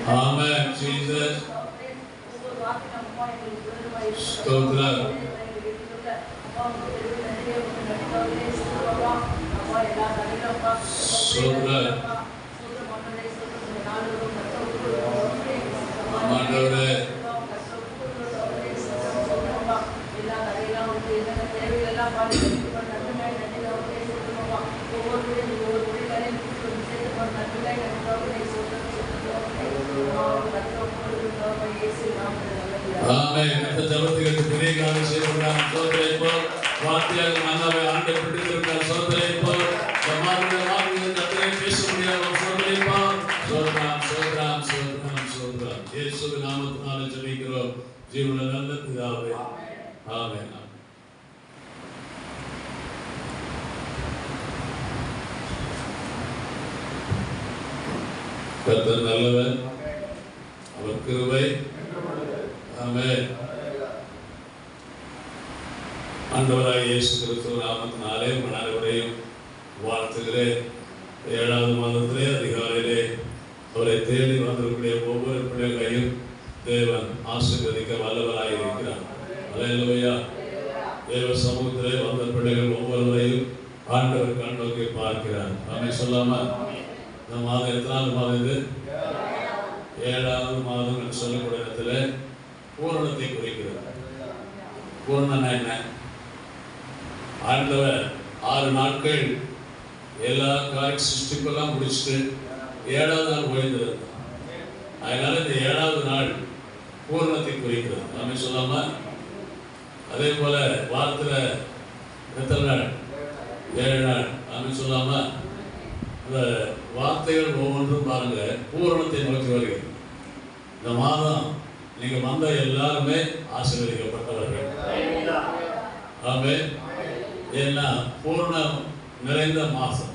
Amen, Jesus. Stotram. Stotram. Mandore. Amen. அந்த ஜெபத்துக்கு பெரிய காரியம் செய்யப்படுறாங்க. சோதரைப்போம் வார்த்தையாக மன்னாவை ஆண்டை பிடித்திருக்கார். சோதரைப்போம் சமாதானமாக கர்த்தரை பேச முடியாது. சோதரைப்போம் சோதராம் சோதராம் சோதராம் சோதராம் இயேசுவின் நாமத்தினாலே ஜெபிக்கிறோம். ஜீவனுள்ள நல்ல பிதாவே. ஆமென். கர்த்தர் நல்லவர், அவர் கிருபை. ஆமென். ஆண்டவராகிய இயேசு கிறிஸ்து நாமத்தினாலே அனைவரையும் வாழ்த்துகிறேன். 7வது மாதத்திலே அதிகாலையிலே அவரை தேடி வந்திருக்கிற ஒவ்வொரு பிள்ளைகளையும் தேவன் ஆசீர்வதிக்க வல்லவராக இருக்கிறார். அல்லேலூயா. தேவ சமூகத்திலே வந்த பிள்ளைகள் ஒவ்வொருவரையும் ஆண்டவர் கண்ணோக்கி பார்க்கிறார். ஆமென் சொல்லாம இந்த மாதம் எத்தனாவது மாதம் இது? 7வது மாதம் என்று சொல்லக்கூடிய இடத்துல பூரணத்தை குறிக்கிறது. பூரணம்னா என்ன? ஆண்டவர் 6 நாட்கள் எல்லா காரிய சிருஷ்டிப்பெல்லாம் முடிச்சுட்டு 7வது நாள் ஓய்ந்திருந்தார். அதனால இந்த 7வது நாள் பூரணத்தை குறிக்கிறது. நாம சொல்லாம அதே போல வாரத்துல எத்தனை நாள்? 7 நாள். நாம சொல்லாம அந்த வார்த்தைகள் ஒவ்வொன்றும் பாருங்க பூரணத்தை நோக்கி வருகிறது. இந்த மாதம் நீங்க வந்த எல்லாருமே ஆசீர்வதிக்கப்பட்டவர்கள். ஆமென். ஏன்னா பூர்ணம் நிறைந்த மாசம்.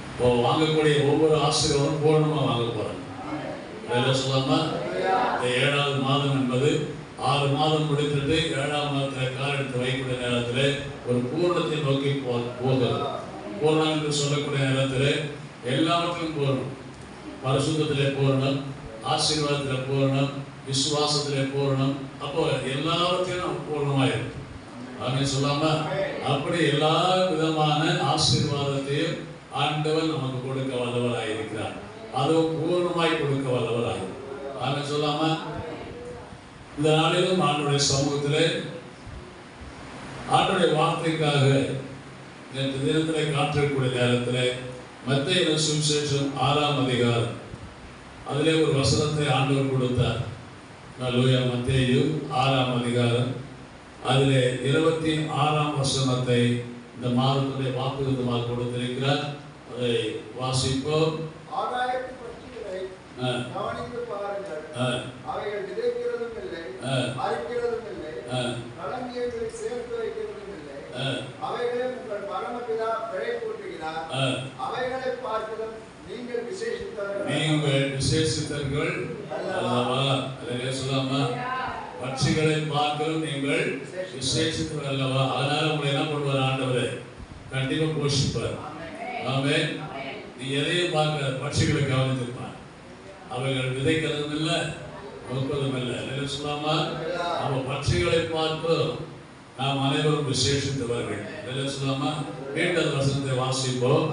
இப்போ வாங்கக்கூடிய ஒவ்வொரு ஆசீர்வாதம் பூர்ணமா வாங்க போறாங்க. சொல்லாம இந்த 7வது மாதம் என்பது 6 மாதம் முடித்துட்டு 7ஆம் மாதத்தில் கால் எடுத்து வைக்கக்கூடிய நேரத்தில் ஒரு பூரணத்தை நோக்கி போகிறது. பூரணம் என்று சொல்லக்கூடிய நேரத்தில் எல்லாவற்றிலும் பூரணம், பரிசுத்தத்திலே பூரணம், ஆசீர்வாதத்திலே பூரணம், விசுவாசத்திலே பூரணம். அப்போ எல்லாவற்றிலும் பூர்ணமாயிருக்கும். ஆமென் சொல்லாம அப்படி எல்லா விதமான ஆசீர்வாதத்தையும் ஆண்டவர் நமக்கு கொடுக்க வல்லவராய் இருக்கிறார். அதுவும் பூர்ணமாய் கொடுக்க வல்லவராய். ஆமென் சொல்லாம இந்த நாளிலும் ஆண்டவருடைய சமூகத்திலே ஆண்டவருடைய வார்த்தைக்காக நேற்று தினத்திலே காற்றக்கூடிய நேரத்திலே மத்தேயு சுவிசேஷம் 6ஆம் அதிகாரம் அதிலே ஒரு வசனத்தை ஆண்டவர் கொடுத்தார். அல்லேலூயா. மத்தேயு 6ஆம் அதிகாரம் அதிலே 26ஆம் வசனத்தை இந்த மாதத்துடைய வாக்குறுதியாக கொடுத்திருக்கிறார். அதை வாசிப்போம். ஆகாயத்து பட்சிகளை கவனித்து பாருங்கள். அவைகள் விதைக்கிறதும் இல்லை, அறுக்கிறதும் இல்லை, களஞ்சியங்களை சேர்த்து வைக்கிறதும் இல்லை. அவைகளை உங்கள் பரமபிதா பிழைப்பூட்டுகிறார். அவைகளை பார்க்கிறதும் நீங்கள் விசேஷித்தவர்கள் அல்லவா? அல்லேலூயா சொல்லாமா? பட்சிகளை பார்க்கிறோம் நீங்கள் விசேஷித்தவர்கள் அல்லவா? அதனால உங்களை என்ன பண்ணுவார் ஆண்டவர்? கண்டிப்பா போஷிப்பார். ஆமென். நீ எதையும் பார்க்க பட்சிகளை கவனித்திருப்பார். அவைகள் விதைக்கிறதும் இல்லை, வகுப்பதும் இல்லை. அல்லேலூயா சொல்லாமா? அப்ப பட்சிகளை பார்க்கிறோம் நாம் அனைவரும் விசேஷித்தவர்கள். அல்லேலூயா சொல்லாமா? மீண்டும் வசனத்தை வாசிப்போம்.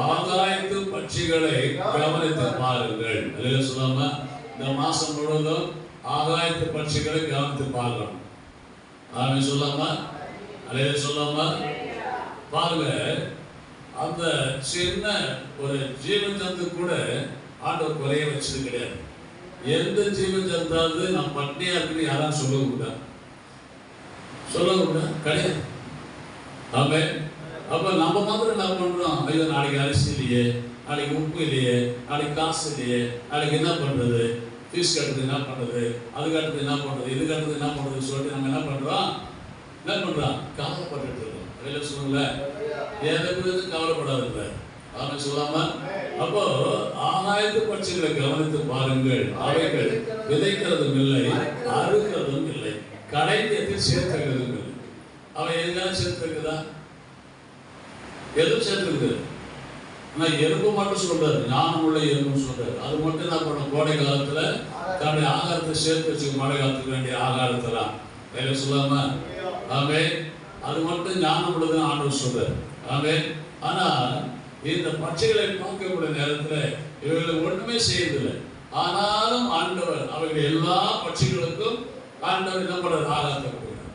ஆகாயத்து பட்சிகளை கவனித்து பாருங்கள். அல்லேலூயா சொல்லாமா? இந்த மாசம் முழுவதும் ஆகாயத்து பட்சிகளை கவனித்து பார்க்கணும். ஆமென் சொல்லாமா? அல்லேலூயா சொல்லாமா? பாருங்க, அந்த சின்ன ஒரு ஜீவன் ஜந்து கூட ஆண்டவர் குறைய வச்சது கிடையாது. எந்த ஜீவன் ஜந்தாவது நான் பட்டினியா இருக்குன்னு யாரும் சொல்ல கிடையாது. ஆமென். அப்ப நம்ம மாத்திரம் என்ன பண்றோம்? ஐயோ நாளைக்கு அரிசி இல்லையே, நாளைக்கு உப்பு இல்லையே, நாளைக்கு காசு இல்லையே, நாளைக்கு என்ன பண்றது, ஃபீஸ் கட்டுறது என்ன பண்றது, அதுக்கு அடுத்தது என்ன பண்றது, இதுக்கு அடுத்தது என்ன பண்றது சொல்லிட்டு நம்ம என்ன பண்றோம்? கவலைப்பட்டு இருக்கோம். வெளியில சொல்லுங்கள எதை குறித்து கவலைப்படாது. அவன் சொல்லாம அப்போ ஆகாயத்து பட்சிகளை கவனித்து பாருங்கள். அவைகள் விதைக்கிறதும் இல்லை, அறுக்கிறதும் இல்லை, கடையத்தில் சேர்த்துக்கிறதும் இல்லை. அவன் எதுலாம் சேர்த்துருக்குதா? எதுவும் சேர்த்துருக்குது. ஆனால் எறும்பு மட்டும் சொல்றாரு, ஞானம் உள்ள எறும்பு சொல்றாரு. அது மட்டும் என்ன பண்ணும்? கோடை காலத்துல தன்னுடைய ஆகாரத்தை சேர்த்து வச்சு மழை காலத்துக்கு வேண்டிய ஆகாரத்தெல்லாம் வேலை சொல்லாம ஆமே அது மட்டும் ஞானம் உள்ளதுன்னு ஆண்டவர் சொல்றாரு. ஆமே. ஆனா இந்த பட்சிகளை பார்க்கக்கூடிய நேரத்துல இவர்கள் ஒண்ணுமே செய்யறதில்லை. ஆனாலும் ஆண்டவர் அவைகள் எல்லா பட்சிகளுக்கும் ஆண்டவர் என்ன பண்றாரு? ஆகாரத்தை கொடுக்கிறார்.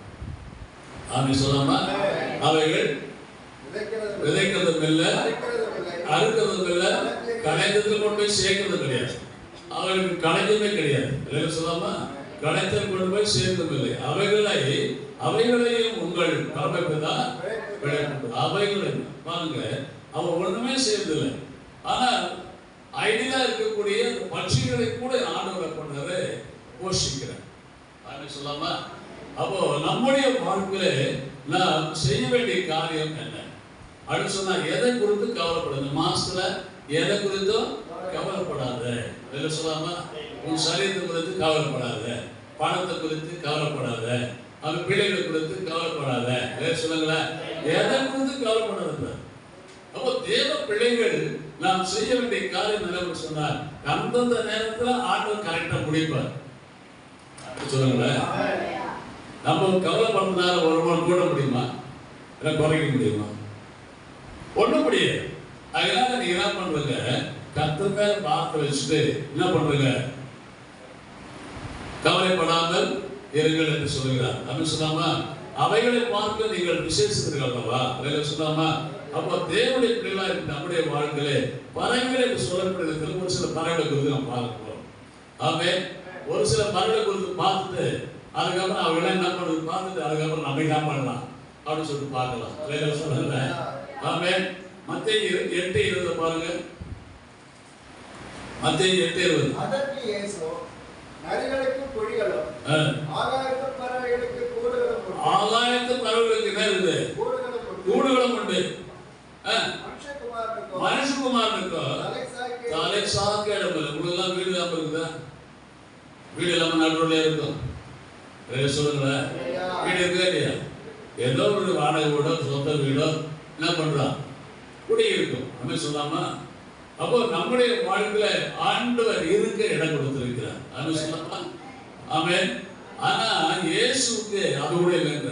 ஆமே சொல்லாம அவைகள் விதைக்கிறதும் இல்லை, அறுக்கிறதும் இல்லை, கலைஞத்துல கொண்டு போய் சேர்க்கிறது கிடையாது. அவர்களுக்கு கலைஞமே கிடையாது. சொல்லாம கலைஞர் கொண்டு போய் சேர்க்கவும் இல்லை. அவைகளையும் உங்கள் பரமபிதா அவைகளை பாருங்க, அவன் ஒண்ணுமே செய்யறதில்லை. ஆனா ஐடியா இருக்கக்கூடிய பட்சிகளை கூட ஆண்டவர் பண்ணாரு போஷிக்கிறார். சொல்லாம அப்போ நம்முடைய வாழ்க்கையில நாம் செய்ய வேண்டிய காரியம் என்ன அப்படின்னு சொன்னா, எதை குறித்து கவலைப்படாது. மாசத்துல எதை குறித்தும் கவலைப்படாத. சொல்லாம உன் சரீரத்தை குறித்து கவலைப்படாத, பணத்தை குறித்து கவலைப்படாத, அது பிள்ளைகளை குறித்து கவலைப்படாத. சொல்லுங்களேன், எதை குறித்து கவலைப்படாத. அப்போ தேவ பிள்ளைகள் நாம் செய்ய வேண்டிய காரியம் நினைவு சொன்னார். அந்தந்த நேரத்துல ஆண்டவர் கரெக்டா முடிப்பார். சொல்லுங்களேன், நம்ம கவலைப்படுறதுனால ஒரு நாள் கூட முடியுமா? இல்லை குறைக்க முடியுமா? ஒண்ணும் முடியாது. அதனால நீங்க என்ன பண்றீங்க? கர்த்தர் மேல பார்த்து வச்சுட்டு என்ன பண்றீங்க? கவலைப்படாமல் இருங்கள் என்று சொல்லுகிறார். நம்ம சொல்லாம அவைகளை பார்க்க நீங்கள் விசேஷித்தீர்கள் அல்லவா? அவைகளை சொல்லாம அப்போ தேவனுடைய பிள்ளைகளா இருக்கு நம்முடைய வாழ்க்கையிலே பறவைகள் என்று சொல்லப்படுகிறது. ஒரு சில பறவைகளை குறித்து நம்ம பார்க்க போறோம். ஆமே. ஒரு சில பறவைகளை குறித்து பார்த்துட்டு அதுக்கப்புறம் அவங்க என்ன பண்ணுறது பார்த்துட்டு அதுக்கப்புறம் நம்ம என்ன பண்ணலாம் அப்படின்னு சொல்லிட்டு பார்க்கலாம். அவைகளை சொல்லுங்க. ஆமே. மத்தேயு 8:20 பாருங்க. மத்தேயு 8:20. அதற்கு இயேசு, நரிகளுக்கு குழிகளும் ஆகாயத்து பறவைகளுக்கு கூடுகளும் உண்டு. ஆகாயத்து பறவைகளுக்கு என்ன இருக்குது? கூடுகளும் உண்டு. மனுஷகுமாரனுக்கோ தலை சாக்க இடம் இல்லை. உங்களெல்லாம் வீடு இல்லாம இருக்குதா? வீடு இல்லாம நடுவில் இருக்கும். சொல்லுங்களேன். வீடு இருக்கா இல்லையா? ஏதோ ஒரு வாடகை வீடோ சொந்த வீடோ என்ன பண்றோம், குடியிருக்கும். அப்படி சொல்லாமா? அப்போ நம்முடைய வாழ்க்கையில ஆண்டவர் இருக்க இடம் கொடுத்திருக்கிறார். அப்படி சொல்லாமா? ஆமென். ஆனா இயேசுக்கு அது கூட இல்லைங்க.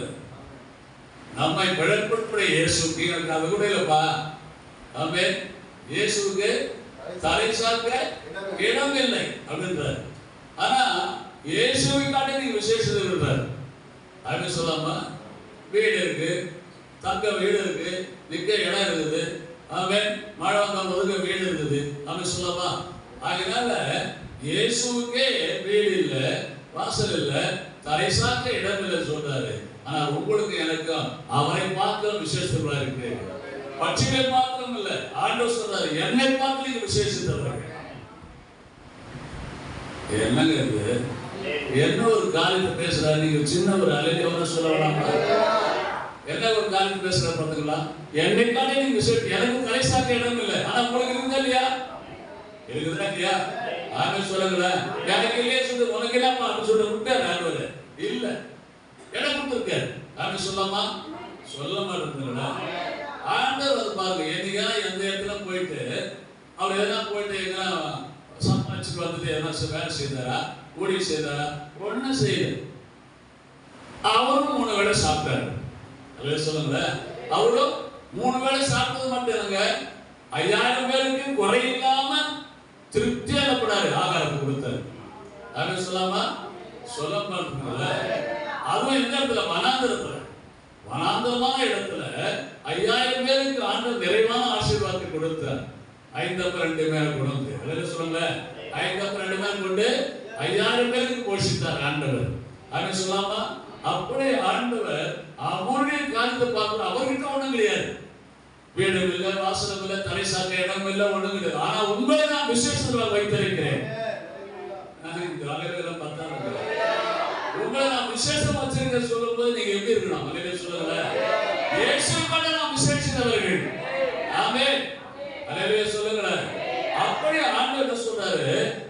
நம்மை பிழைப்புடைய இயேசுக்கு எனக்கு அது கூட இல்லப்பா. ஆமென். இயேசுக்கு தலை சாக்க இடம் இல்லை அப்படின்றார். ஆனா இயேசுவை காட்டி நீங்க விசேஷம் இருக்கிறார். அப்படி சொல்லாமா? வீடு இருக்கு, தங்க வீடு இருக்கு, நிக்க இடம் இருக்குது. ஆமென். மழை வந்தா ஒதுங்க வீடு இருக்குது. அப்படி சொல்லாமா? அதனால இயேசுக்கே வீடு இல்லை, வாசல் இல்லை, தலை சாக்க இடம் இல்லை சொல்றாரு. ஆனா உங்களுக்கு எனக்கும் அவரை பார்க்க விசேஷங்களா இருக்கு. பட்சிகளை மாத்திரம் இல்ல, ஆண்டவர் சொல்றாரு என்னை பார்த்து நீங்க விசேஷித்தவர்கள். என்னங்க இது? என்ன ஒரு காரியத்தை பேசுறாரு? நீங்க சின்ன ஒரு அலையோட சொல்லலாமா? என்ன ஒரு காரியத்தை பேசுற பாத்தீங்களா? என்னை காட்டி நீங்க விசேஷம். எனக்கு தலை சாக்க இடம் இல்லை, ஆனா உங்களுக்கு இருக்குதா இல்லையா? இருக்குதா இல்லையா? ஆண்டவர் சொல்லுங்களேன். எனக்கு இல்லையே சொல்லு, உனக்கு இல்லாம அப்படின்னு சொல்லிட்டு விட்டாரு ஆண்டவர். இல்ல, இடம் கொடுத்துருக்காரு. அப்படி சொல்லாமா? சொல்ல மாட்டேங்குங்களா? ஆண்டவர் அது பாருங்க. என்னையா எந்த இடத்துல போயிட்டு அவர் எதனா போயிட்டு எங்கன்னா சம்பாதிச்சுட்டு வந்துட்டு எதனா வேலை செய்தாரா, ஊழியம் செய்தாரா? ஒன்னும் செய்யல. அவரும் 3 வேளை சாப்பிட்டாரு. அதே சொல்லுங்களேன். அவரும் 3 வேளை சாப்பிட்டது மட்டும் இல்லைங்க, 5000 பேருக்கு குறையில்லாம திருப்தியா பண்ணாரு, ஆகாரத்தை கொடுத்தாரு. அப்படி சொல்லாமா? சொல்ல மாட்டேங்குங்களா? அதுவும் எந்த இடத்துல? வனாந்திரத்துல. வனாந்திரமான இடத்துல 5000 பேருக்கு ஆண்டவர் நிறைவான ஆசீர்வாதத்தை கொடுத்தார். 5 மேல கொண்டு வந்து சொல்லுங்க. 5 மேல கொண்டு 5000 பேருக்கு போஷித்தார் ஆண்டவர். அப்படி சொல்லாமா? அப்படியே ஆண்டவர் அவருடைய காரியத்தை பார்க்கணும். அவர்கிட்ட ஒண்ணும் கிடையாது, வீடும் இல்லை, வாசனம் இல்லை, தலை சாக்க இடம் இல்லை, ஒண்ணும் கிடையாது. ஆனா உண்மையை நான் விசேஷத்துல வைத்திருக்கிறேன். உங்களை நான் விசேஷம் வச்சிருக்க சொல்லும் போது நீங்க எப்படி இருக்கணும்? அல்லேலூயா சொல்லுங்க. இயேசுவுக்காக நாம் விசேஷித்தவர்கள். ஆமென். அல்லேலூயா சொல்லுங்க. அப்படி ஆண்டவர் சொல்றாரு,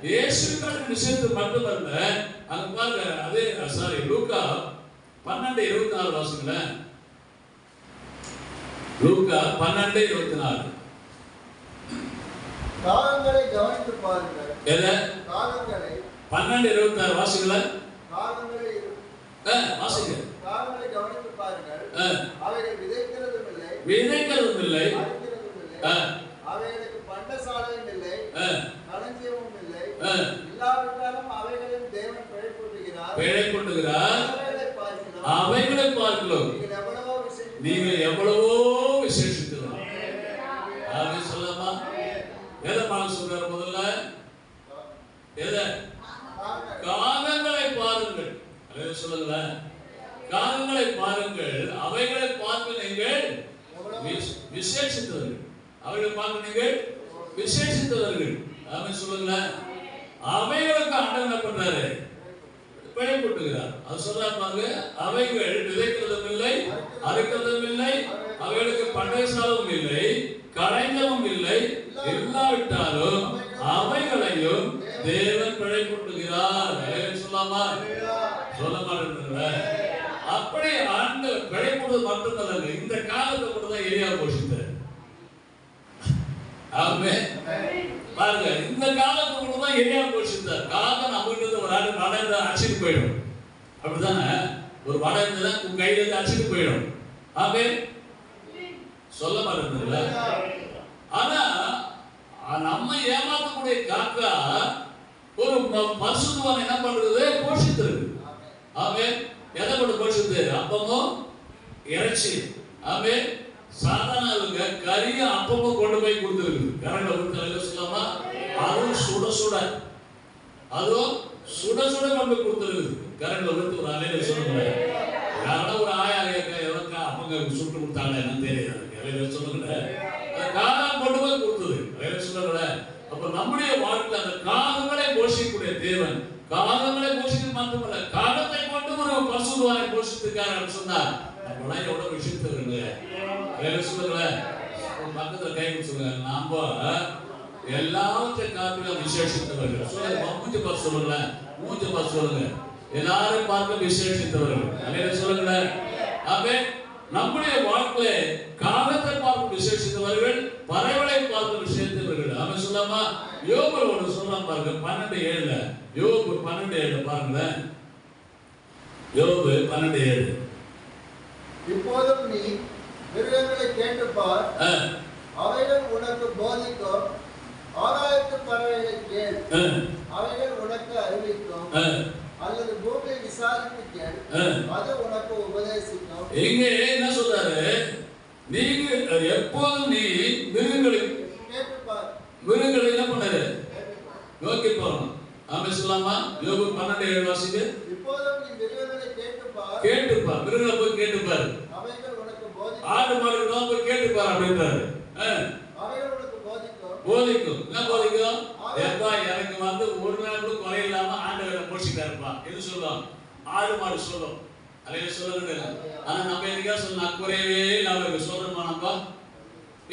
இயேசுவுக்காக விசேஷத்து மட்டுமல்ல. அங்க பாருங்க, அதே லூக்கா 12:24 வாசிங்கள. லூக்கா 12:24. காலங்களை கவனித்து பாருங்கள். எத? காலங்களை 12:26 வாசிங்கள. காலங்களை வாசிங்க. கவனித்து பாருங்கள். அவைகள் விதைக்கிறதும் இல்லை, விதைக்கிறதும் இல்லை, அவைகளுக்கு பண்டசாலையும் இல்லை, களஞ்சியமும் இல்லை. இல்லாவிட்டாலும் அவைகளின் தேவன் பிழைப்பூட்டுகிறார். அவைகளை பார்க்கலாம். நீங்கள் எவ்வளவோ விசேஷித்தவர். அப்படி சொல்லலாமா? எதை பார்க்க சொல்றாரு? முதல்ல எதை? காலங்களை பாருங்கள். அதை சொல்லுங்க. காலங்களை பாருங்கள், அவைகளை பார்க்க நீங்கள் விசேஷித்தவர்கள். அவைகளை பார்க்க நீங்கள் விசேஷித்தவர்கள். அப்படி சொல்லுங்க. அவைகளுக்கு ஆண்டவர் என்ன பண்றாரு? பிழைப்பூட்டுகிறார். அது சொல்றாங்க. அவைகள் விதைக்கிறதும் இல்லை, அறுக்கிறதும் இல்லை, அவைகளுக்கு பண்டசாலமும் இல்லை, களைஞமும் இல்லை. இல்லாவிட்டாலும் அவைகளையும் தேவன் பிழைப்பூட்டுகிறார். சொல்லாமா? சொல்ல மாட்டேன். அப்படி ஆண்டவர் பிழைப்பூடுவது மட்டுமல்ல, இந்த காலத்தை கூட தான் எலியா போஷித்தார். ஆமென். பாருங்க, இந்த காலத்தை கூட தான் எலியா போஷித்தார். காலம் நம்மகிட்ட ஒரு ஆடு நடந்து அடிச்சுட்டு போயிடும். அப்படித்தானே? ஒரு வடை இருந்தா உங்க கையில இருந்து அடிச்சுட்டு போயிடும். ஆமென். சொல்ல மாட்டேங்குதுல்ல? ஆனா நம்ம ஏமாத்தக்கூடிய காக்கா ஒரு பரிசுத்தவான் என்ன பண்றது? போஷித்திருக்கு. ஆமென். எதை கொண்டு போஷித்து? அப்பமும் இறைச்சி. ஆமென். சாதாரண கறியும் அப்பமும் கொண்டு போய் கொடுத்துருக்கு. கரண்ட கொடுத்து சொல்லாமா? அதுவும் சுட சுட, அதுவும் சுட சுட கொண்டு கொடுத்துருக்கு. கரண்ட கொடுத்து ஒரு அலையில சொல்லுங்க. யாரோ ஒரு ஆயா எவக்கா அப்பங்க சுட்டு கொடுத்தாங்க, என்னன்னு தெரியாது. அலையில சொல்லுங்க. காலம் கொண்டு போய் கொடுத்தது. அலையில சொல்லுங்க. அப்ப நம்முடைய வாழ்க்கை அந்த காலங்களை போஷிக்கக்கூடிய தேவன், காலங்களை போஷிக்க மட்டுமல்ல, காலத்தை கொண்டு ஒரு பரிசுத்தவானை போஷித்திருக்காரு சொன்னார். நம்மளா எவ்வளவு விஷயத்திருங்க. சொல்லுங்க. பக்கத்துல கை சொல்லுங்க. நாம எல்லாவற்றை காப்பில விசேஷித்தவர்கள். சொல்லுங்க. மூஞ்ச பார்த்து சொல்லுங்க. மூஞ்ச பார்த்து சொல்லுங்க. எல்லாரும் பார்க்க விசேஷித்தவர்கள். அல்லேலூயா சொல்லுங்களேன். ஆமென். நம்முடைய வாழ்க்கையில காகத்தை பார்க்க விசேஷித்தவர்கள், பறவைகளை பார்க்க விசேஷித்தவர்கள். அவன் சொல்லாமா யோபு ஒன்று சொல்றான் பாருங்க 12:7. யோபு 12:7 பாருங்களேன். யோபு 12:7. இப்போதும் நீ மிருகங்களை கேட்டுப்பார், அவைகள் உனக்கு போதிக்கும். ஆகாயத்து பறவைகளை கேள், அவைகள் உனக்கு அறிவிக்கும். அல்லது பூமியை விசாரித்து கேள், அது உனக்கு உபதேசிக்கும். இங்கே என்ன சொல்றாரு? நீங்க எப்போதும் நீ மிருகங்களை கேட்டுப்பார். மிருகங்களை என்ன பண்ணாரு? நோக்கி போறோம். ஆமென் சொல்லாமா? யோபு 12:7 வாசிங்க. இப்போதும் நீ மிருகங்களை கேட்டுப்பார், கேட்டுப்பார். மிருகங்களை போய் கேட்டுப்பார். அவைகள் உனக்கு போதிக்கும். ஆடு மாடு போய் கேட்டுப்பார் அப்படின்றாரு. அவைகள் உனக்கு போதிக்கும். போதிக்கும். என்ன போதிக்கும்? எப்பா எனக்கு வந்து ஒரு நாள் கூட குறை இல்லாம ஆண்டவரை போஷிக்காருப்பா. எது சொல்லும்? ஆடு மாடு சொல்லும். அதையே சொல்லுங்க. ஆனா நம்ம எதுக்கா சொல்ல குறையவே இல்லாம சொல்றோமா? நம்ம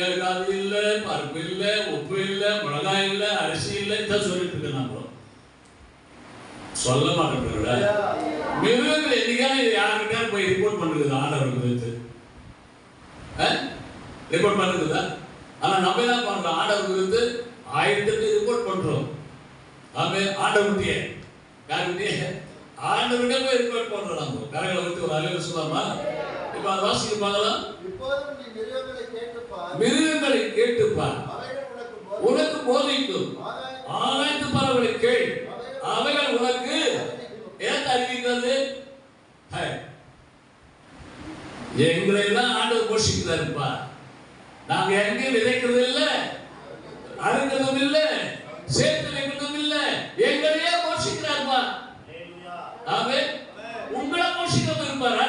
எனக்கு அது இல்லை, பருப்பு இல்லை, உப்பு இல்லை, மிளகாய் இல்லை, அரிசி இல்லை, இதான் சொல்லிட்டு இருக்கு. நம்ம சொல்ல மாட்டேங்கிறோம். மிருகங்கள் என்னைக்கா யாருக்கிட்ட போய் ரிப்போர்ட் பண்ணுறது ஆண்டவர் குறித்து ரிப்போர்ட் பண்ணுறதா? ஆனா நம்ம என்ன பண்றோம்? ஆண்டவர் குறித்து 1000 ரிப்போர்ட் பண்றோம். ஆமே ஆண்டவருடைய யாருடைய ஆண்டவருடைய போய் ரிப்போர்ட் பண்றோம். நம்ம கரைகளை விட்டு ஒரு அலையில சொல்லாமா? இப்ப அதை வாசிக்க பார்க்கலாம். இப்போதும் நீ மிருகங்களை கேட்டுப்பார், மிருகங்களை கேட்டுப்பார், அவைகள் உனக்கு போதிக்கும். ஆகாயத்து பறவைகளை கேள், அவைகள் உனக்கு ஏன் அறிவிக்கிறது? எங்களை எல்லாம் ஆண்டவர் போஷிக்கிறாருப்பா. நாங்க எங்கேயும் விதைக்கிறது இல்லை, அறுக்கிறதும் இல்லை, சேர்த்து வைக்கிறதும் இல்லை, எங்களையே போஷிக்கிறாருப்பா. ஆமென். உங்களை போஷிக்காம இருப்பாரா?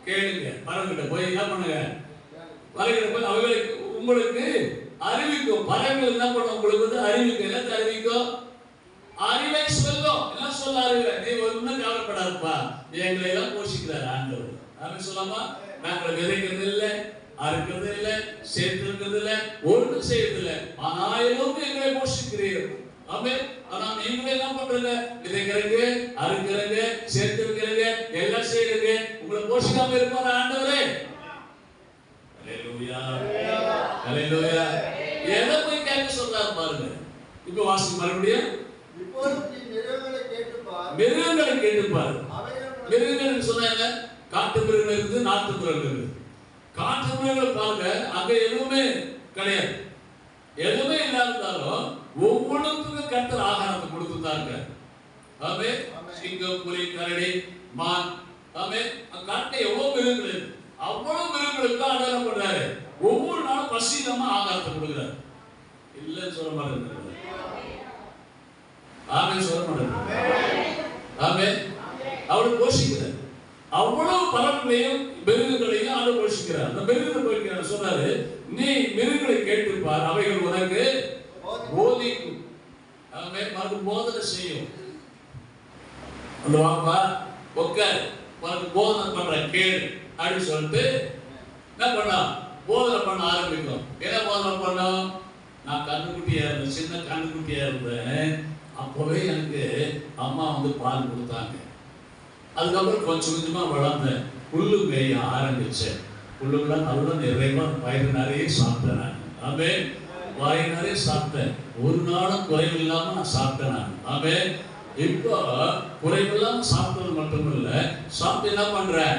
கேளுங்க. பறவைகிட்ட போய் என்ன பண்ணுங்க? பறவைகிட்ட போய் அவைகளுக்கு உங்களுக்கு அறிவிக்கும். பறவைகள் என்ன பண்ணும்? உங்களுக்கு வந்து அறிவிக்கும். என்ன அறிவிக்கும்? அறிவை சொல்லும். என்ன சொல்ல அறிவை? நீ ஒன்றும் கவலைப்படாதுப்பா, எங்களை எல்லாம் போஷிக்கிறார் ஆண்டவர். ஆமென் சொல்லாமா? நாங்கள் விதைக்கிறது இல்லை, அறுக்கிறது இல்லை, சேர்த்திருக்கிறது இல்லை, ஒன்றும் செய்யறது இல்லை, ஆனாலும் எங்களை போஷிக்கிறீர்கள். ஆமென். ஆனா நீங்களே என்ன பண்றீங்க? விதைக்கிறீங்க, அறுக்கிறீங்க, சேர்த்திருக்கிறீங்க, எல்லாம் செய்யறீங்க. உங்களை போஷிக்காம இருப்பார் ஆண்டவரே. அல்லேலூயா, அல்லேலூயா. எதை போய் கேட்க சொல்றாரு பாருங்க. இப்ப வாசிக்க மறுபடியும். இப்போதும் நீ மிருகங்களை கேட்டுப்பார், மிருகங்களை கேட்டுப்பார். மிருகங்கள் சொன்னாங்க, காட்டு மிருகங்கள் இருக்குது, நாட்டு மிருகங்கள் இருக்குது. காட்டு மிருகங்களை பாருங்க, அங்க எதுவுமே கிடையாது. எதுவுமே இல்லாதாலும் ஒவ்வொன்றுக்கும் கர்த்தர் ஆகாரத்தை கொடுத்துட்டாங்க. ஆமே. சிங்கம், புலி, கரடி, மான். ஆமே. காட்டுல எவ்வளவு மிருகங்கள் இருக்கு, அவ்வளவு மிருகங்களுக்கு ஆதாரம் பண்றாரு. ஒவ்வொரு நாளும் பசி இல்லாம ஆகாரத்தை கொடுக்குறாரு. இல்லைன்னு சொல்ல மாட்டேங்கிறாரு. ஆமே சொல்ல மாட்டேங்கிறாரு. ஆமே. அவரு போஷிக்கிறார். அவ்வளவு பலன்களையும் மிருகங்களையும் ஆண்டு போஷிக்கிறார். அந்த மிருகத்தை போஷிக்கிறார். சொன்னாரு, நீ மிருகங்களை கேட்டுப்பார், அவைகள் உனக்கு போதிக்கும். ஆமே. மறுபடியும் போதனை செய்யும். அந்த வாப்பா உட்கார், உனக்கு போதனை பண்ற கேள் அப்படின்னு சொல்லிட்டு என்ன பண்ணா? போதனை பண்ண ஆரம்பிக்கும். என்ன போதனை பண்ணோம்? நான் கண்ணுக்குட்டியா இருந்தேன், சின்ன கண்ணுக்குட்டியா இருந்தேன். அப்பவே எனக்கு அம்மா வந்து பால் கொடுத்தாங்க. அதுக்கப்புறம் கொஞ்சம் கொஞ்சமா வளர்ந்தேன், புல்லு மேய ஆரம்பிச்சேன். புல்லுக்குலாம் நல்லா நிறைவா வயிறு நிறைய சாப்பிட்டேன் நான். ஆமே. வயிறு நிறைய சாப்பிட்டேன், ஒரு நாளும் குறைவில்லாம நான் சாப்பிட்டேன் நான். ஆமே. இப்போ குறைவில்லாம சாப்பிட்டது மட்டும் இல்ல, சாப்பிட்டு என்ன பண்றேன்?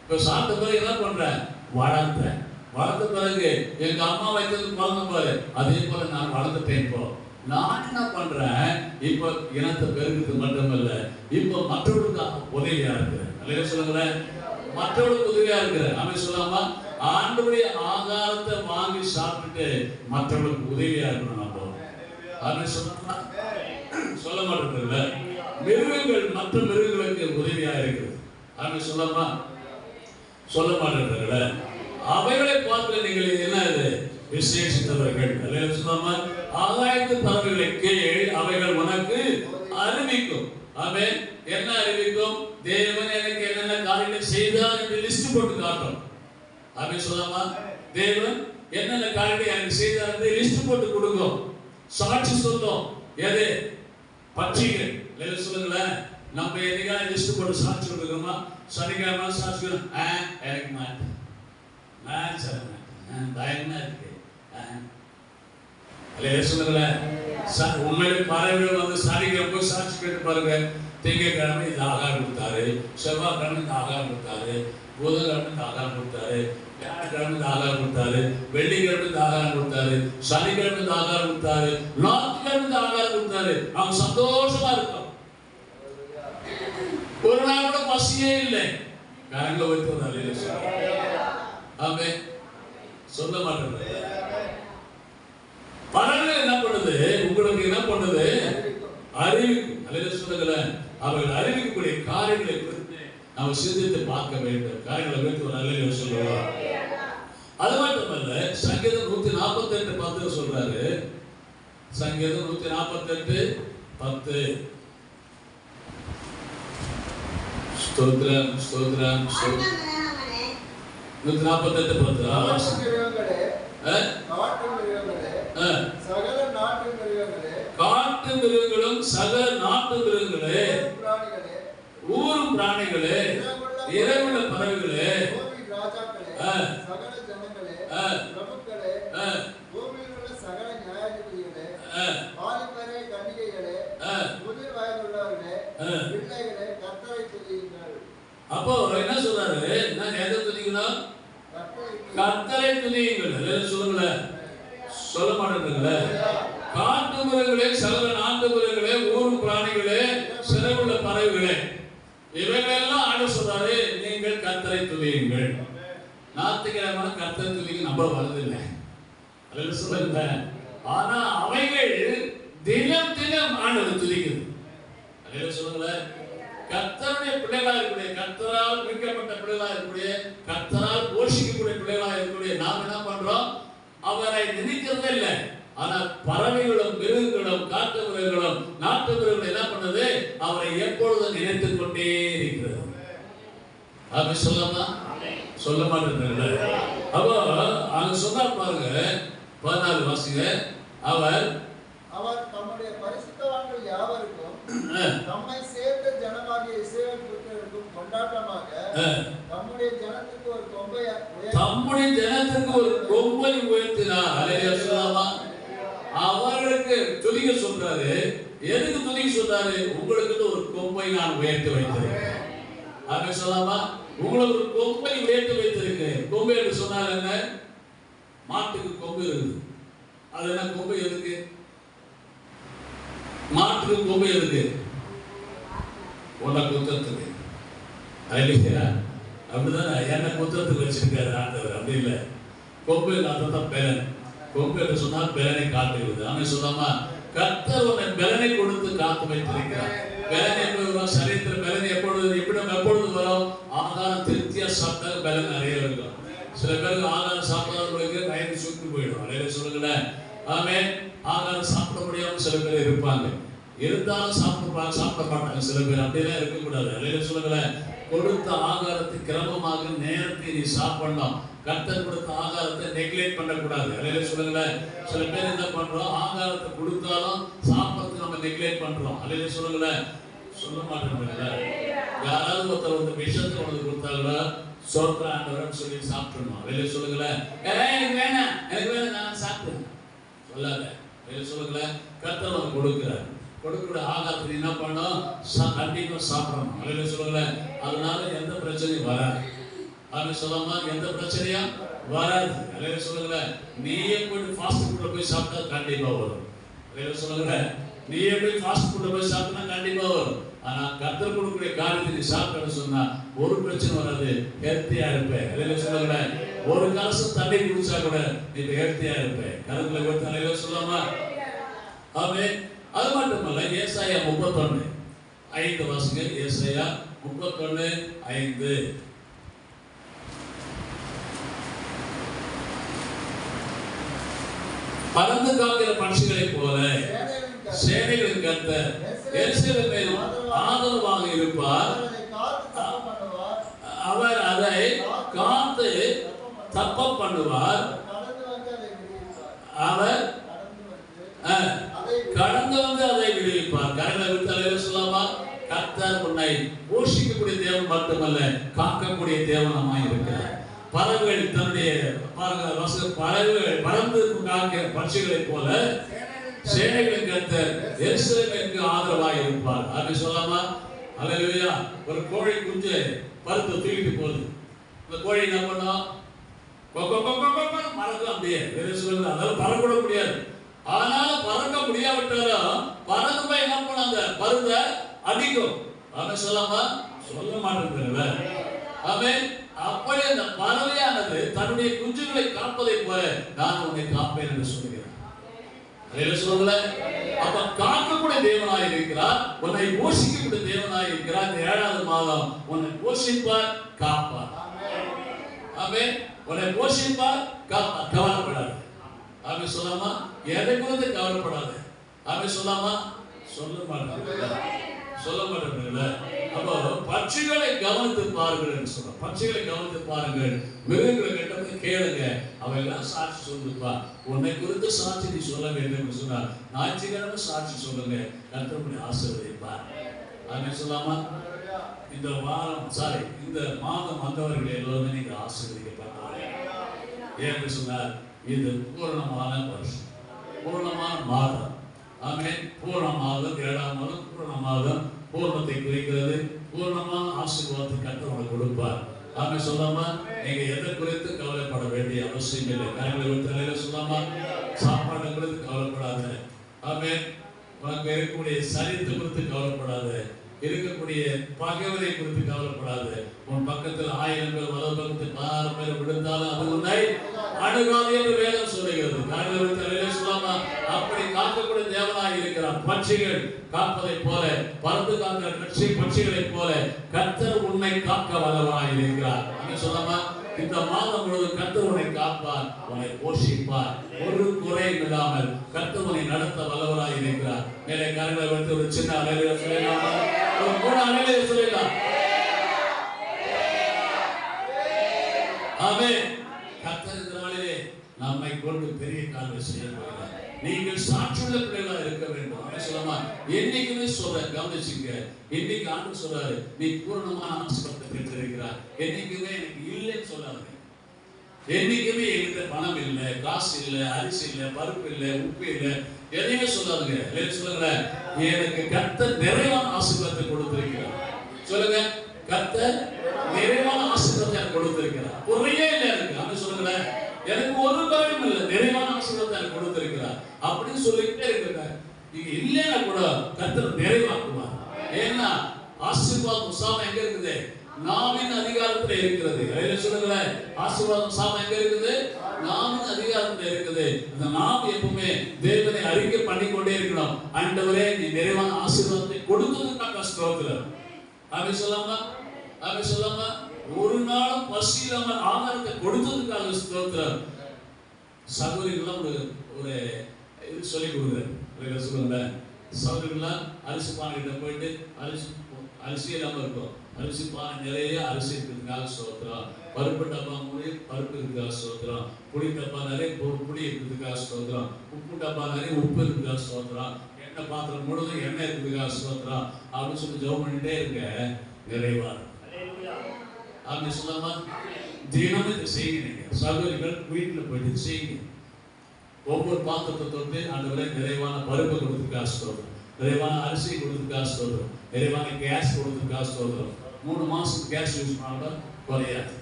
இப்ப சாப்பிட்ட பிறகு என்ன பண்றேன்? வளர்ந்தேன். வளர்ந்த பிறகு எங்க அம்மா வைத்தது குழந்தை பாரு, அதே போல நான் வளர்ந்துட்டேன். இப்போ நான் என்ன பண்றேன்? இப்போ இனத்தை பெருகிறது மட்டுமல்ல, இப்போ மற்றவர்களுக்கு உதவியா இருக்கிறேன். அல்லையா சொல்லுங்களேன்? மற்றவர்களுக்கு உதவியா இருக்கிறேன். அவன் சொல்லாமா? ஆண்டவருடைய ஆகாரத்தை வாங்கி சாப்பிட்டுட்டு மற்றவர்களுக்கு உதவியா இருக்கணும். நம்ம அவன் சொன்னா சொல்ல மாட்டேங்கல. மிருகங்கள் மற்ற மிருகங்களுக்கு உதவியா இருக்கிறது. அவன் சொல்லாமா? சொல்ல மாட்டேங்கல. அவைகளை பார்த்து நீங்கள் என்ன இது விசேஷித்தவர்கள். அல்லையா சொல்லாமா? ஆகாயத்து பறவைகளை கேள், அவைகள் உனக்கு அறிவிக்கும். ஆமென். என்ன அறிவிக்கும்? தேவன் எனக்கு என்னென்ன காரியங்கள் செய்தார் என்று லிஸ்ட் போட்டு காட்டும். ஆமென் சொல்லாமா? தேவன் என்னென்ன காரியங்களை எனக்கு செய்தார் என்று லிஸ்ட் போட்டு கொடுக்கும். சாட்சி சொல்லும். எது? பட்சிகள். சொல்லுங்களேன், நம்ம என்னைக்கா லிஸ்ட் போட்டு சாட்சி கொடுக்குறோமா? சனிக்கிழமை சாட்சி எனக்கு மாட்டேன், நான் சொல்ல மாட்டேன், பயமா இருக்கு. சொல்லுங்களேன், உண்மையிலே பறவைகள் வந்து சனிக்கிழமை போய் சாட்சி கேட்டு பாருங்க. திங்கட்கிழமை இந்த ஆகாரம் கொடுத்தாரு, செவ்வாய்க்கிழமை இந்த ஆகாரம் கொடுத்தாரு, புதன்கிழமை இந்த ஆகாரம் கொடுத்தாரு, வியாழக்கிழமை இந்த ஆகாரம் கொடுத்தாரு, வெள்ளிக்கிழமை இந்த ஆகாரம் கொடுத்தாரு, சனிக்கிழமை இந்த ஆகாரம் கொடுத்தாரு, ஞாயிற்றுக்கிழமை இந்த ஆகாரம் கொடுத்தாரு. அவங்க சந்தோஷமா இருக்கும். ஒரு நாள் கூட பசியே இல்லை. கரங்களை வைத்து ஆமே சொல்ல மாட்டேன். பறவைகள் என்ன பண்ணுது? உங்களுக்கு என்ன பண்ணுது? அறிவிக்கும். அல்லது சொல்லுங்களேன், அவர்கள் அறிவிக்கக்கூடிய காரியங்களை குறித்து நாம் சிந்தித்து பார்க்க வேண்டும். காரியங்களை குறித்து ஒரு நல்ல சொல்லுவோம். அது மட்டுமல்ல, சங்கீதம் 148:10 சொல்றாரு. சங்கீதம் 148:10. ஸ்தோத்திரம் ஸ்தோத்திரம் ஸ்தோத்திரம். 148:10. காட்டு மிருகங்களும் சகல நாட்டு மிருகங்களே, ஊரும் பிராணிகளே, இரவுல பறவைகளே, அப்போ என்ன சொல்றாரு? நான் எதை துதிக்கணும்? கர்த்தரை துதியுங்கள். சொல்லுங்களேன், சொல்ல மாட்டேங்குங்களே. காட்டு மிருகங்களே, சகல நாட்டு மிருகங்களே, ஊரும் பிராணிகளே, சிறகுள்ள பறவைகளே, இவைகளெல்லாம் ஆண்டவர் சொல்றாரு, நீங்கள் கர்த்தரை துதியுங்கள். ஞாயிற்றுக்கிழமை கர்த்தரை துதிக்க நம்ம வரதில்லை, அல்லது சொல்லுங்க. ஆனா அவைகள் தினம் தினம் ஆண்டவர் துதிக்குது. அல்லது சொல்லுங்களேன், கர்த்தருடைய பிள்ளைகளாக இருக்கக்கூடிய, கர்த்தரால் மீட்கப்பட்ட பிள்ளைகளாக இருக்கக்கூடிய, கர்த்தரால் போஷிக்கக்கூடிய பிள்ளைகளாக இருக்கக்கூடிய நாம் என்ன பண்றோம்? அவரை நினைக்கிறதே இல்லை. ஆனா பறவைகளும் மிருகங்களும் காட்டு மிருகங்களும் நாட்டு மிருகங்களும் என்ன பண்ணுது? அவரை எப்பொழுதும் நினைத்துக் கொண்டே இருக்கிறது. அப்படி சொல்லாமா? சொல்ல மாட்டேன். அப்போ அங்க சொன்னா பாருங்க, 14 வாசிங்க. அவர் தம்முடைய பரிசுத்தவான்கள் யாவருக்கும் தம்மை சேர்ந்த ஜனமாகிய இஸ்ரவேல் புத்திரருக்கும் கொண்டாட்டமாக தம்முடைய ஜனத்துக்கு ஒரு கொம்பை உயர்த்தினார். அல்லேலூயா சொல்லலாமா? அவர்களுக்கு துதிக்க சொல்றாரு. எதுக்கு துதிக்க சொல்றாரு? உங்களுக்கு ஒரு கொம்பை நான் உயர்த்தி வைத்திருக்கேன். அப்படி சொல்லலாமா? உங்களுக்கு ஒரு கொம்பை உயர்த்தி வைத்திருக்கேன். கொம்பை என்று சொன்னால் என்ன? மாட்டுக்கு கொம்பு இருக்குது. அது என்ன கொம்பு? எதுக்கு? மாட்டுக்கு கொம்பு எதுக்கு? உன்னை குத்தத்துக்கு. அப்படிதான் என்ன குத்தத்துக்கு வச்சிருக்காரு ஆண்டவர். அப்படி இல்லை. கொம்பு இல்லாதான் பெலன். கொம்பு என்று சொன்னால் பெலனை காட்டுகிறது. அவன் சொல்லாமா, கர்த்தர் உன்னை பெலனை கொடுத்து காத்து வைத்திருக்கிறார். பெலன் எப்பொழுது வரும்? சரீரத்தில் பெலன் எப்பொழுது வரும்? ஆகாரம் திருப்தியா சாப்பிட்டாலும் பெலன் நிறைய இருக்கும். சில பேருக்கு ஆகாரம் சாப்பிடாதவங்களுக்கு வயிறு சுட்டு போயிடும். அலையில சொல்லுங்களேன். ஆமே, ஆகாரம் சாப்பிட முடியாம சில பேர் இருப்பாங்க. இருந்தாலும் சாப்பிட மாட்டாங்க சில பேர். அப்படியெல்லாம் இருக்கக்கூடாது. அலையில சொல்லுங்களேன். கொடுத்த ஆகாரத்தை கிரமமாக நேரத்தை நீ சாப்பிடணும். கர்த்தர் கொடுத்த ஆகாரத்தை நெக்லெக்ட் பண்ணக்கூடாது. அலையில சொல்லுங்களேன். சில பேர் என்ன பண்றோம்? ஆகாரத்தை கொடுத்தாலும் சாப்பிடறதுக்கு நம்ம நெக்லெக்ட் பண்றோம். அலையில சொல்லுங்களேன். சொல்ல மாட்டேன். யாராவது ஒருத்தர் வந்து விஷத்தை உனக்கு கொடுத்தாங்களோ சோத்ரா ஆண்டவர்னு சொல்லி சாப்பிடணும். அலையில சொல்லுங்களேன். எனக்கு வேணாம், எனக்கு வேணாம், நான் சாப்பிடுறேன் சொல்லாத. அலையில சொல்லுங்களேன். கர்த்தர் உனக்கு கொடுக்கிறார். கொடுக்கிற ஆகாரத்தை என்ன பண்ணணும்? கண்டிப்பா சாப்பிடணும். அலையில சொல்லுங்களேன். அதனால எந்த பிரச்சனையும் வராது. அப்படி சொல்லாமா, எந்த பிரச்சனையும் வராது. அலையில சொல்லுங்களேன். நீயே போய் ஃபாஸ்ட் ஃபுட்ல போய் சாப்பிட்டா கண்டிப்பா வரும். அலையில சொல்லுங்களேன். நீயே போய் ஃபாஸ்ட் ஃபுட்ல போய் சாப்பிட்டா கண்டிப்பா வரும். ஆனா கர்த்தர் கொடுக்கக்கூடிய காரியத்தை நீ சாப்பிட்டேன்னு சொன்னா ஒரு பிரச்சனை வராது. ஹெல்த்தியா இருப்பேன். அலையில சொல்லுங்களேன். ஒரு கலசம் தண்ணி குடிச்சா கூட நீ ஹெல்த்தியா இருப்பேன். கருத்துல கொடுத்து அலையில சொல்லாமா. ஆமே. அது மட்டுமல்ல, ஏசாயா 31:5 வாசிங்க. ஏசாயா 31:5. பறந்து காக்கிற பட்சிகளை போல சேனைகளின் கர்த்தர் எருசலேமின் மேல் ஆதரவாக இருப்பார். அவர் அதை காத்து தப்ப பண்ணுவார். அவர் கடந்து வந்து அதை விடுவிப்பார். கரங்களை விட்டு அலையில சொல்லாமா. கர்த்தர் உன்னை போஷிக்கக்கூடிய தேவன் மட்டுமல்ல, காக்கக்கூடிய தேவனமாய் இருக்கிறார். பறவைகள் தன்னுடைய பறவைகள் பறந்து காக்க பட்சிகளைப் போல சேனைகளின் கர்த்தர் எருசலேமுக்கு ஆதரவாக இருப்பார். அப்படி சொல்லாமா? அல்லேலூயா. ஒரு கோழி குஞ்சு பருத்து தூக்கிட்டு போகுது. இந்த கோழி என்ன பண்ணும்? பறக்கும். அப்படியே அதாவது பறக்கூட முடியாது. ஆனாலும் பறக்க முடியாவிட்டாலும் பறந்து போய் என்ன பண்ண அந்த பருந்த அடிக்கும். அவன் சொல்லாமா? சொல்ல மாட்டேங்கிறவ அவன் அப்படி அந்த பறவையானது தன்னுடைய குஞ்சுகளை காப்பதை போல நான் உன்னை காப்பேன் என்று சொல்லுகிறேன். சொல்ல அப்ப காக்கக்கூடிய தேவனாய் இருக்கிறார், உன்னை போஷிக்கக்கூடிய தேவனாய் இருக்கிறார். இந்த 7வது மாதம் உன்னை போஷிப்பார், காப்பார். அவன் உன்னை போஷிப்பார், காப்பார். கவலைப்படாது. அவன் சொல்லாமா? எதை குறித்து கவலைப்படாது. அவன் சொல்லாமா? சொல்ல மாட்டேன். அப்போ பட்சிகளை கவனித்து பாருங்கள் என்று சொல்ற. பட்சிகளை கவனித்து பாருங்கள், மிருகங்களை கிட்ட கேளுங்க, அவையெல்லாம் சாட்சி சொல்லுப்பா. உன்னை குறித்து சாட்சி நீ சொல்ல வேண்டும் என்று சொன்னார். ஞாயிற்றுக்கிழமை சாட்சி சொல்லுங்க, கர்த்தருடைய ஆசீர்வதிப்பார். அப்படின்னு சொல்லாமா? இந்த மாதம் வந்தவர்கள் எல்லோருமே நீங்க ஆசீர்வதிக்கப்பட்டவர்கள். ஏன்னு சொன்னார், இது பூரணமான வருஷம், பூரணமான மாதம். ஆமென். பூரண மாதம், 7ஆம் மாதம் பூரண மாதம் பூர்ணத்தை குறிக்கிறது. பூர்ணமான ஆசீர்வாதத்தை கர்த்தர் உங்களுக்கு கொடுப்பார். ஆமென். சொல்லாமா? நீங்க எதை குறித்து கவலைப்பட வேண்டிய அவசியம் இல்லை. கரங்களை விட்டு சொல்லாமா? சாப்பாடு குறித்து கவலைப்படாத. ஆமென். உனக்கு இருக்கக்கூடிய சரீரத்தை குறித்து கவலைப்படாத. இருக்கக்கூடிய பகைவரை குறித்து கவலைப்படாத. உன் பக்கத்தில் 1000 பேர், வலது பக்கத்தில் 16 பேர் விழுந்தாலும் அது உன்னை அணுகாது என்று வேதம் சொல்லுகிறது. கரங்களை விட்டு சொல்லாமா? அப்படி காக்கக்கூடிய தேவனாய் இருக்கிறார். பட்சிகள் காப்பதை போல, பறந்து காக்கிற பட்சிகளைப் போல கர்த்தர் உன்னை காக்க வல்லவராய் இருக்கிறார். சொல்லாமா? இந்த மாதம் முழுவதும் கர்த்தர் உன்னை காப்பார், உன்னை போஷிப்பார். ஒரு குறையும் இல்லாமல் கர்த்தர் உன்னை நடத்த வல்லவராய் இருக்கிறார். மேலே கரங்களை வைத்து ஒரு சின்ன அலையில சொல்லலாமா? ஒரு மூணு அலையில சொல்லலாம். ஆமென். கர்த்தர் இந்த நாளிலே நம்மை கொண்டு பெரிய காரியங்களை செய்ய போகிறார். நீங்கள் சாட்சியுள்ள பிள்ளைகளா இருக்க வேண்டும். சொல்லமா? என்னைக்குமே சொல்ற, கவனிச்சுங்க. இன்னைக்கு ஆண்டு சொல்றாரு, நீ பூரணமான ஆசீர்வாதத்தை பெற்றிருக்கிறார். என்னைக்குமே எனக்கு இல்லைன்னு சொல்லாது. என்னைக்குமே என்கிட்ட பணம் இல்லை, காசு இல்லை, அரிசி இல்லை, பருப்பு இல்லை, உப்பு இல்லை, எதையுமே சொல்லாதுங்க. சொல்லுங்க, எனக்கு கர்த்தர் நிறைவான ஆசீர்வாதத்தை கொடுத்திருக்கிறார். சொல்லுங்க, கர்த்தர் நிறைவான ஆசீர்வாதத்தை எனக்கு கொடுத்திருக்கிறார். குறையே இல்லை எனக்கு. அப்படி சொல்லுங்க, எனக்கு ஒரு குறையும் இல்லை, நிறைவான ஆசீர்வாதத்தை எனக்கு கொடுத்திருக்கிறார் அப்படின்னு சொல்லிக்கிட்டே இருக்கிற. நீங்க இல்லைன்னா கூட கர்த்தர் நிறைவாக்குவார். ஏன்னா ஆசீர்வாதம் உற்சாகம் எங்க இருக்குது? நாவின் அதிகாரத்துல இருக்கிறது. சொல்லுங்க, ஆசீர்வாதம் உற்சாகம் எங்க இருக்குது? நாவின் அதிகாரத்துல இருக்குது. அந்த நாவு எப்பவுமே தேவனை அறிக்கை பண்ணி கொண்டே இருக்கணும். ஆண்டவரே, நீ நிறைவான ஆசீர்வாதத்தை கொடுத்ததுக்காக ஸ்தோத்திரம். அப்படி சொல்லாமா? அப்படி சொல்லாமா? ஒரு நாளும் பசி இல்லாமல் ஆகாரத்தை கொடுத்ததுக்காக ஸ்தோத்திரம். சகோதரிகள்லாம் ஒரு இது சொல்லி கொடுக்குறேன். சொல்லுங்க, சகோதரிகள்லாம் அரிசி பானைகிட்ட போயிட்டு அரிசி இல்லாமல் இருக்கும். அரிசி பானை நிறைய அரிசி இருக்கிறதுக்காக ஸ்தோத்திரம். பருப்பு டப்பா மூடி பருப்பு இருக்கிறதுக்காக ஸ்தோத்திரம். புளி டப்பா நிறைய புளி இருக்கிறதுக்காக ஸ்தோத்திரம். உப்பு டப்பா நிறைய உப்பு இருக்கிறதுக்காக ஸ்தோத்திரம். எண்ணெய் பாத்திரம் முழுதும் எண்ணெய் இருக்கிறதுக்காக ஸ்தோத்திரம். அப்படின்னு சொல்லி ஜெபம் பண்ணிட்டே இருக்க நிறைவா. அப்படி சொல்லாமா? தினமும் இதை செய்யுங்க. சகோதரிகள் வீட்டில் போயிட்டு செய்யுங்க. ஒவ்வொரு பாத்திரத்தை தொட்டு ஆண்டவரே நிறைவான பருப்பு கொடுத்துருக்காக ஸ்தோத்திரம், நிறைவான அரிசி கொடுத்துருக்காக ஸ்தோத்திரம், நிறைவான கேஸ் கொடுத்துருக்காக ஸ்தோத்திரம். 3 மாசம் கேஸ் யூஸ் பண்ணாலும் குறையாது,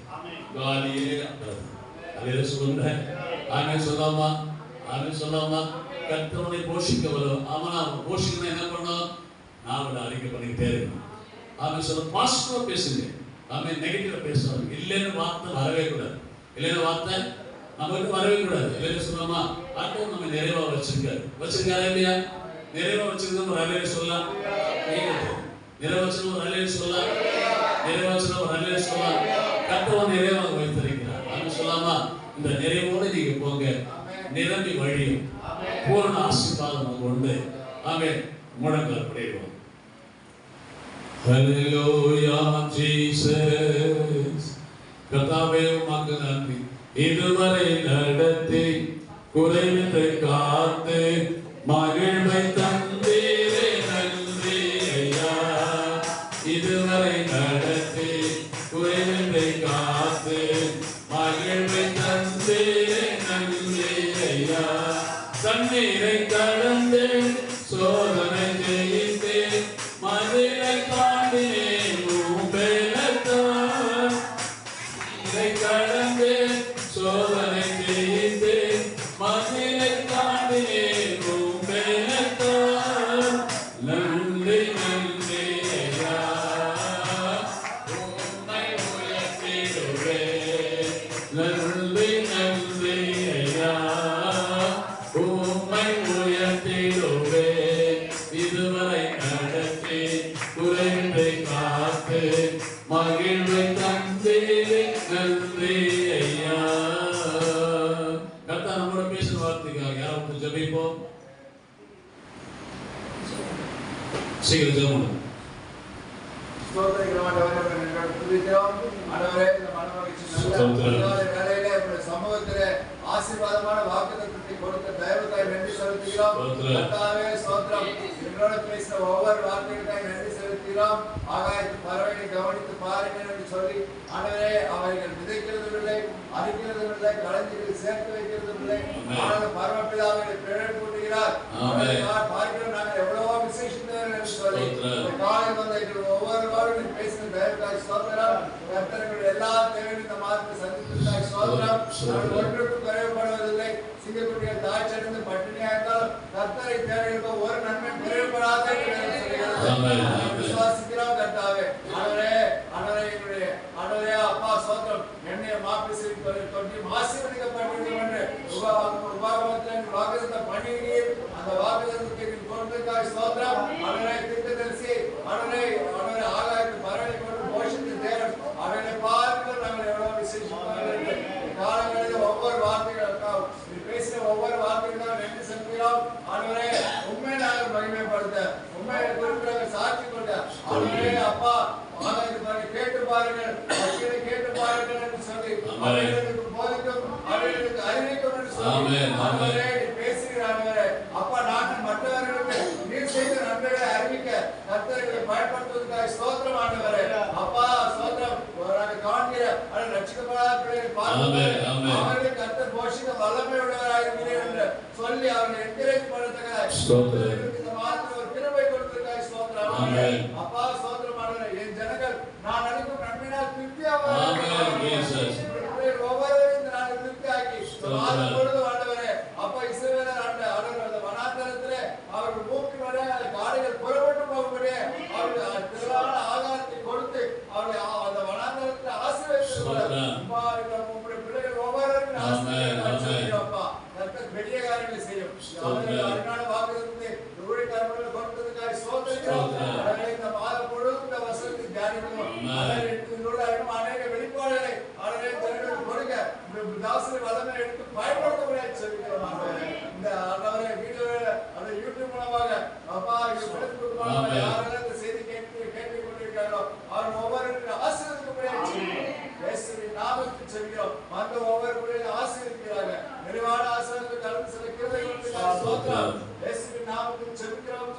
காலியே அதை சொல்லுங்க. ஆமென் சொல்லாமா? ஆமென் சொல்லாமா? கர்த்தரை போஷிக்க வரும். அவனா போஷிக்கணும் என்ன பண்ணணும்? நான் அறிக்கை பண்ணிக்கிட்டே இருக்கணும். ஆமென் சொல்ல பாசிட்டிவா பேசுங்க. ஆமென் நெகட்டிவா பேசுவாங்க. இல்லைன்னு வார்த்தை வரவே கூடாது. இல்லைன்னு வார்த்தை நமக்கு வரவே கூடாது. இல்லைன்னு சொல்லாமா? ஆண்டவர் நம்ம நிறைவா வச்சிருக்காரு இல்லையா? நிறைவா வச்சிருக்கோம் ஒரு அலையில சொல்லலாம். நிறைவா வச்சிருக்கோம் ஒரு அலையில சொல்லலாம். நிறைவா வச்சிருக்கோம் ஒரு அலையில சொல்லலாம். கர்த்தர் நிறைவாக வைத்திருக்கிறார். அது சொல்லாமா? இந்த நிறைவோடு நீங்க போங்க, நிரம்பி வழியும் பூரண ஆசீர்வாதம் உண்டு. ஆமென். முழங்கால் படிடுவோம். ஹல்லேலூயா ஜீசஸ். கர்த்தாவே உமக்கு நன்றி, இதுவரை நடத்தி குறைவித்தை காத்து மகிழ்வை தந்தீரே. நன்றி ஐயா, மகிழ்வை தந்தீரே நன்றி ஐயா. தண்ணீரை கடந்து சோதனை ஜெயித்து மதிலை தாண்டினேன் உபேலத்தான். இதை கடந்து சோதனை ஜெயித்து மதிலை தாண்டினேன் உபேலத்தான். நன்றி நன்றி ஐயா. உம்மை உயர்த்திடுவேன். நன்றி நன்றி ஐயா. உம்மை உயர்த்திடுவேன். இதுவரை நடத்தி குறைவை காத்து மகிழ்வை தந்தீரே நன்றி ஐயா. கர்த்தர் நம்மோட பேசுற வார்த்தைக்காக யாராவது ஜெபிப்போம். சீக்கிரம் ஜெபம். சமூகத்திலே ஆசீர்வாதமான வாக்குத்தத்தத்தை கொடுத்த தயவுக்காய் நன்றி செலுத்துகிறோம். கர்த்தாவே ஸ்தோத்திரம். என்னோட பேசின ஒவ்வொரு வார்த்தைகளுக்காய் நன்றி செலுத்துகிறோம். ஆகாயத்து பறவைகளை கவனித்து பாருங்கள் என்று சொல்லி ஆண்டவரே அவர்கள் விதைக்கிறதும் இல்லை, அறுக்கிறதும் இல்லை, களஞ்சியில் சேர்த்து வைக்கிறதும் இல்லை. ஆனால் பரமபிதாவை பிழை கூட்டுகிறார். பார்க்கிறோம் நாங்கள் எவ்வளவோ விசேஷித்தவர்கள் என்று சொல்லி காலை வந்த ஒவ்வொரு வாரம் பேசின தயவுக்காய் ஸ்தோத்திரம். கர்த்தர்கள் எல்லா தேவையும் இந்த மாதத்தை சந்தித்ததற்காய் ஸ்தோத்திரம். ஒன்றுக்கும் குறைவுபடுவதில்லை. சிங்கக்குட்டிகள் தாய்ச்சடைந்து பட்டினியா இருந்தாலும் கர்த்தரை தேவைகளுக்கு ஒரு நன்மை குறைவுபடாத விசுவாசிக்கிறோம். கர்த்தாவே ஆண்டவரே அப்பா ஸ்தோத்திரம். என்னைய மாப்பிசை தொட்டி ஆசீர்வதிக்கப்பட்டிருக்கும் என்று உபாகமத்தில் வாக்குத்த பணியில் அந்த வாக்குத்தத்தை கொடுத்ததற்காக ஸ்தோத்திரம். ஆண்டவரே தீர்க்கதரிசி ஆண்டவரே ஆகாயத்து பறவை கொண்டு போஷித்து தேவன் அவர்களை பார்க்க நாங்கள் எவ்வளவு விசேஷமாக காலங்களில் ஒவ்வொரு வார்த்தைகளுக்காக பேசின ஒவ்வொரு வார்த்தைகளுக்காக நன்றி செலுத்துகிறோம். ஆண்டவரே உண்மையை நாங்கள் மகிமைப்படுத்த உண்மையை குறிப்பிட்ட சாட்சி கொண்ட ஆண்டவரே அப்பா ஆகாயத்து கேட்டு பாருங்கள், மக்களை கேட்டு பாருங்கள் என்று சொல்லி அவர்களுக்கு போதிக்கும் அவர்களுக்கு அறிவிக்கும் என்று சொல்லி ஆண்டவரே பேசுகிறார். அப்பா நாங்கள் மற்றவர்களுக்கு நீர் செய்த நன்மைகளை அறிவிக்க கர்த்தர்களை பயன்படுத்துவதற்காக ஸ்தோத்திரம். ஆண்டவரே அப்பா ஸ்தோத்திரம். காண்கிற ரட்சிக்கப்படாத பிள்ளைகள் அவர்களை கர்த்தர் போஷிக்க வல்லமை உள்ளவராயிருக்கிறேன் என்று சொல்லி அவர்களை என்கரேஜ் பண்ணதுக்காக இந்த மாதத்தில் ஒரு கிருபை கொடுத்ததற்காக ஸ்தோத்திரம். அப்பா ஸ்தோத்திரம். ஆண்டவரே என் ஜனங்கள் நான் அளிக்கும் நன்மையினால் திருப்தியாக ஒவ்வொருவரும் இந்த நாள் திருப்தியாக்கி மாதம் பொழுதும் ஆண்டவரே அப்பா இஸ்ரவேலர் ஆண்டவர் வனாந்தரத்திலே அவர்கள் மூக்கு வர காடுகள் புறப்பட்டு போகும்படியே அவர்கள் திரளான ஆகாரத்தை கொடுத்து அவர்களை அந்த வனாந்தரத்தில் ஆசீர்வதித்து உங்களுடைய பிள்ளைகள் ஒவ்வொருவரும் ஆசீர்வதிப்பா கர்த்தர் பெரிய காரியங்களை செய்யும். அருமையான வாக்குத்தத்தத்தை ஊழியக்காரர்கள் கொடுத்ததுக்காக ஸ்தோத்திரிக்கிறோம். இந்த மாதம் பொழுதும் இந்த வசனத்தை தியானிக்கிறோம். அநேக வெளிப்பாடுகளை அவர்களுக்கு கொடுக்க தாசரை வல்லமை எடுத்து பயன்படுத்த முடியாது சொல்லிக்கிறோம். இந்த வீடியோ யூடியூப் மூலமாக அப்பா யாரெல்லாம் இந்த செய்தி கேட்டுக் கொண்டிருக்காங்களோ அவர் ஒவ்வொரு ஆசீர்வதிக்க நாமத்தில் சொல்கிறோம். அந்த ஒவ்வொரு பிள்ளைகளும் ஆசீர்வதிக்கிறாங்க. நிறைவான ஆசீர்வாதத்தை கலந்து சில கிருபை கொடுக்கிறார். இயேசுவின் நாமத்தில் ஜெபிக்கிறோம்.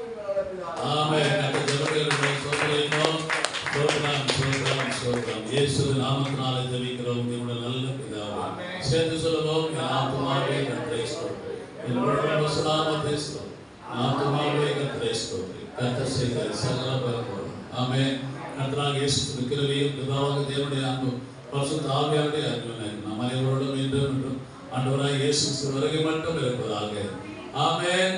இயேசுவின் நாமத்தினாலே ஜெபிக்கிறோம் எங்களுடைய நல்ல பிதாவே. சேர்ந்து சொல்லுவோம். என் ஆத்துமாவே கர்த்தரை ஸ்தோத்திரி. என் முழு நாமத்தை ஸ்தோத்திரி. ஆத்துமாவே கர்த்தரை ஸ்தோத்திரி. கர்த்தர் செய்த சகல பலன்களும். ஆமென். கர்த்தராகிய இயேசுவின் கிருபையும் பிதாவாகிய தேவனுடைய அன்பும் பரிசுத்த ஆவியானவருடைய அன்பும் நம் அனைவரோடும் இன்றும் ஆண்டவராகிய இயேசு வருகை மட்டும் இருப்பதாக. ஆமென்.